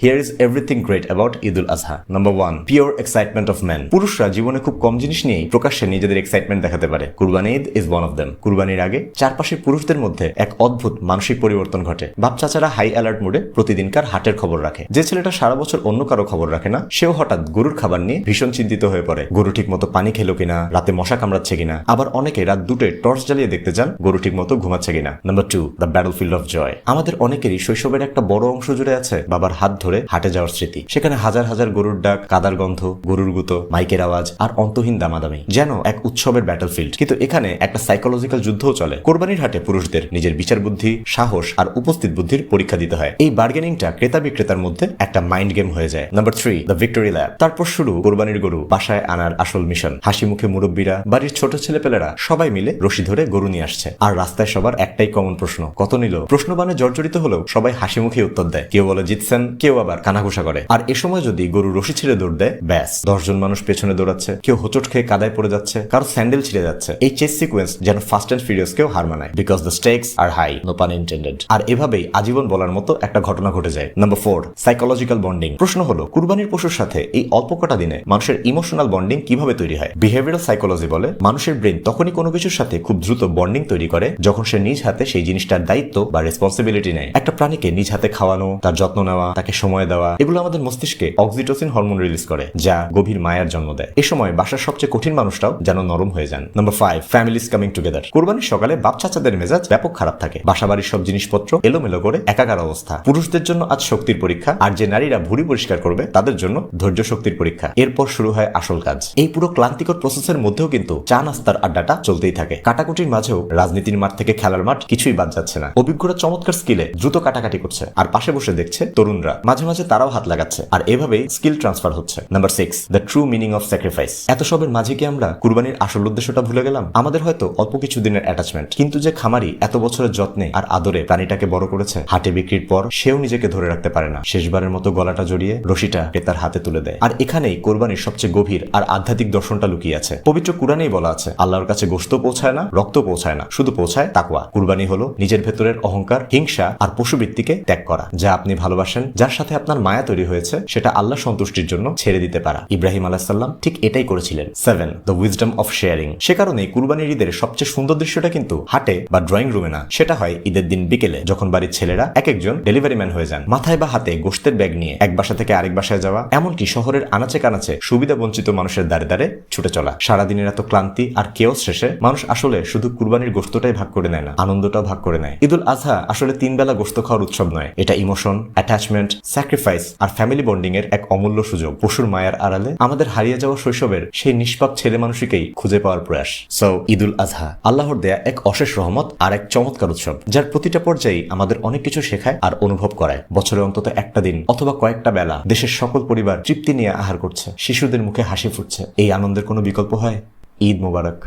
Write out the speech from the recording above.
Here is everything great about Eid al-Adha. Number 1, pure excitement of men. পুরুষরা জীবনে খুব কম জিনিস নিয়েই প্রকাশ্যে নিজেদের এক্সাইটমেন্ট দেখাতে পারে। Qurbani Eid is one of them. কুরবানির আগে চারপাশের পুরুষদের মধ্যে এক অদ্ভুত মানসিক পরিবর্তন ঘটে। বাপ চাচারা হাই অ্যালার্ট মুডে প্রতিদিনকার হাটের খবর রাখে। যে ছেলেটা সারা বছর অন্য কারো খবর রাখে না, সেও হঠাৎ গরুর খাবার নিয়ে ভীষণ চিন্তিত হয়ে পড়ে। গরু ঠিক মতো পানি খেলো কিনা, রাতে মশা কামড়াচ্ছে কিনা। আবার অনেকে রাত 2টোয় টর্চ জ্বালিয়ে দেখতে চান গরু ঠিক মতো ঘুমাচ্ছে কিনা। Number 2, the battlefield of joy. আমাদের অনেকেরই শৈশবের একটা বড় অংশ জুড়ে আছে বাবার হাত ধরে হাটে যাওয়ার স্মৃতি। সেখানে হাজার হাজার গরুর ডাক, কাদার গন্ধ, গরুর গুতো, মাইকের আওয়াজ আর অন্তহীন দামাদামি, যেন এক উৎসবের ব্যাটলফিল্ড। কিন্তু এখানে একটা সাইকোলজিক্যাল যুদ্ধও চলে। কোরবানির হাটে পুরুষদের নিজের বিচার বুদ্ধি, সাহস আর উপস্থিত বুদ্ধির পরীক্ষা দিতে হয়। এই বার্গেনিংটা ক্রেতা বিক্রেতার মধ্যে একটা মাইন্ড গেম হয়ে যায়। Number 3, the victory lab. তারপর শুরু কোরবানির গরু বাসায় আনার আসল মিশন। হাসি মুখে মুরব্বীরা, বাড়ির ছোট ছেলেপেলেরা সবাই মিলে রশি ধরে গরু নিয়ে আসছে। আর রাস্তায় সবার একটাই কমন প্রশ্ন, কত নিল? প্রশ্নবাণে জর্জরিত হলেও সবাই হাসি মুখে উত্তর দেয়। কেউ বলে জিতছেন, কেউ আবার কানাঘুষা করে। আর এ সময় যদি গরু রশি ছেড়ে দৌড় দেয়, ব্যাস 10 জন মানুষ পেছনে দৌড়াচ্ছে, কেউ হোঁচট খেয়ে কাদায় পড়ে যাচ্ছে, কারো স্যান্ডেল ছিঁড়ে যাচ্ছে। এই চেস সিকোয়েন্স যেন ফাস্ট অ্যান্ড ফিউরিয়াস কেও হার মানায়, because the stakes are high, no pun intended. আর এভাবেই আজীবন বলার মতো একটা ঘটনা ঘটে যায়। Number 4, psychological bonding. প্রশ্ন হলো, কুরবানির পশুর সাথে এই অল্প কটা দিনে মানুষের ইমোশনাল বন্ডিং কিভাবে তৈরি হয়? বিহেভিয়ারাল সাইকোলজি বলে মানুষের ব্রেন তখনই কোনো কিছুর সাথে খুব দ্রুত বন্ডিং তৈরি করে যখন সে নিজ হাতে সেই জিনিসটার দায়িত্ব বা রেসপন্সিবিলিটি নেয়। একটা প্রাণীকে নিজ হাতে খাওয়ানো, তার যত্ন নেওয়া, তাকে সময় দেওয়া, এগুলো আমাদের মস্তিষ্কে অক্সিটোসিন হরমোন রিলিজ করে, যা গভীর মায়ার জন্ম দেয়। এ সময় বাসার সবচেয়ে কঠিন মানুষটাও যেন নরম হয়ে যান। Number 5, families coming together. কুরবানির সকালে বাপ চাচাদের মেজাজ ব্যাপক খারাপ থাকে। বাসাবাড়ির সব জিনিসপত্র এলোমেলো করে একাকার অবস্থা। পুরুষদের জন্য আজ শক্তির পরীক্ষা, আর যে নারীরা ভুঁড়ি পরিষ্কার করবে তাদের জন্য ধৈর্য শক্তির পরীক্ষা। এরপর শুরু হয় আসল কাজ। এই পুরো ক্লান্তিকর প্রসেসের মধ্যেও কিন্তু চা নাস্তার আড্ডাটা চলতেই থাকে। কাটাকুটির মাঝেও রাজনীতির মাঠ থেকে খেলার মাঠ কিছুই বাদ যাচ্ছে না। অভিজ্ঞরা চমৎকার স্কিলে দ্রুত কাটাকাটি করছে, আর পাশে বসে দেখছে তরুণরা। মাঝে মাঝে তারাও হাত লাগাচ্ছে, আর এভাবেই স্কিল ট্রান্সফার হচ্ছে। Number 6, the true meaning of sacrifice. এত সবের মাঝে কি আমরা কুরবানির আসল উদ্দেশ্যটা ভুলে গেলাম? আমাদের হয়তো অল্প কিছু দিনের অ্যাটাচমেন্ট, কিন্তু যে খামারি এত বছরের যত্নে আর আদরে প্রাণীটাকে বড় করেছে, হাটে বিক্রির পর সেও নিজেকে ধরে রাখতে পারে না, শেষবারের মতো গলাটা জড়িয়ে রশিটা ক্রেতার হাতে তুলে দেয়। আর এখানেই কোরবানির সবচেয়ে গভীর আর আধ্যাত্মিক দর্শনটা লুকিয়ে আছে। পবিত্র কুরআনেই বলা আছে, আল্লাহর কাছে গোশত পৌঁছায় না, রক্ত পৌঁছায় না, শুধু পৌঁছায় তাকওয়া। কুরবানি হলো নিজের ভেতরের অহংকার, হিংসা আর পশুবৃত্তিকে ত্যাগ করা। যা আপনি ভালোবাসেন, যার সাথে আপনার মায়া তৈরি হয়েছে, সেটা আল্লাহ সন্তুষ্টির জন্য ছেড়ে দিতে পারা। ইব্রাহিম আলাইহিস সালাম ঠিক এটাই করেছিলেন। 7, দ্য উইজডম অফ শেয়ারিং। সে কারণেই কুরবানির ঈদের সবচেয়ে সুন্দর দৃশ্যটা কিন্তু হাটে বা ড্রয়িং রুমে না, সেটা হয় ঈদের দিন বিকেলে, যখন বাড়ির ছেলেরা এক একজন ডেলিভারি ম্যান হয়ে যান। মাথায় বা হাতে গোশতের ব্যাগ নিয়ে এক বাসা থেকে আরেক বাসায় যাওয়া, এমনকি শহরের আনাচে কানাচে সুবিধা বঞ্চিত মানুষের দ্বারে দ্বারে ছুটে চলা। সারাদিনের এত ক্লান্তি আর কেওস শেষে মানুষ আসলে শুধু কুরবানির গোশতটাই ভাগ করে নেয় না, আনন্দটাও ভাগ করে নেয়। ঈদুল আজহা আসলে 3 বেলা গোশত খাওয়ার উৎসব নয়, এটা ইমোশন, অ্যাটাচমেন্ট, স্যাক্রিফাইস আর ফ্যামিলি বন্ডিং এর এক অমূল্য সুযোগ। পশুর মায়ার আড়ালে আমাদের হারিয়ে যাওয়া শৈশবের সেই নিষ্পাপ ছেলে মানুষকেই খুঁজে পাওয়ার প্রয়াস। সো ঈদুল আজহা আল্লাহর দেয়া এক অশেষ রহমত আর এক চমৎকার উৎসব, যার প্রতিটা পর্যায়ে আমাদের অনেক কিছু শেখায় আর অনুভব করায়। বছরে অন্তত একটা দিন অথবা কয়েকটা বেলা দেশের সকল পরিবার তৃপ্তি নিয়ে আহার করছে, শিশুদের মুখে হাসি ফুটছে। এই আনন্দের কোনো বিকল্প হয়? ঈদ মোবারক।